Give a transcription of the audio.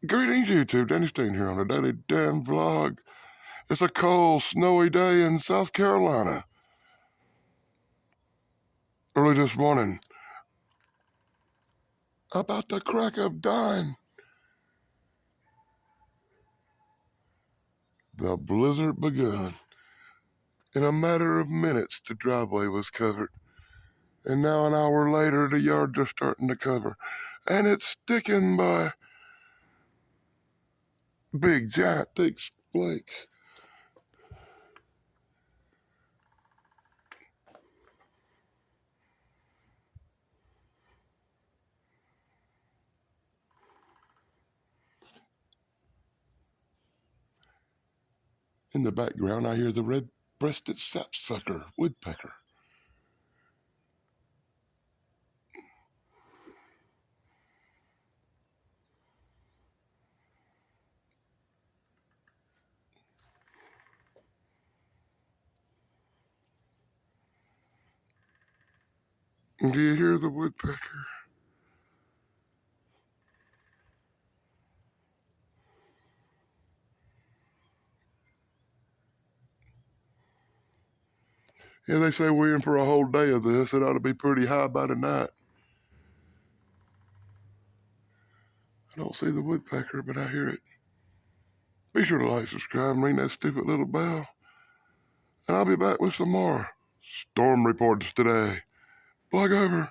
Greetings, YouTube. Danny Steen here on the Daily Dan Vlog. It's a cold, snowy day in South Carolina. Early this morning, about the crack of dawn, the blizzard begun. In a matter of minutes, the driveway was covered. And now an hour later, the yards are starting to cover. And it's sticking by big, giant, thick flakes. In the background, I hear the red-breasted sapsucker woodpecker. Do you hear the woodpecker? Yeah, they say we're in for a whole day of this. It ought to be pretty high by tonight. I don't see the woodpecker, but I hear it. Be sure to like, subscribe, and ring that stupid little bell. And I'll be back with some more storm reports today. Plug over.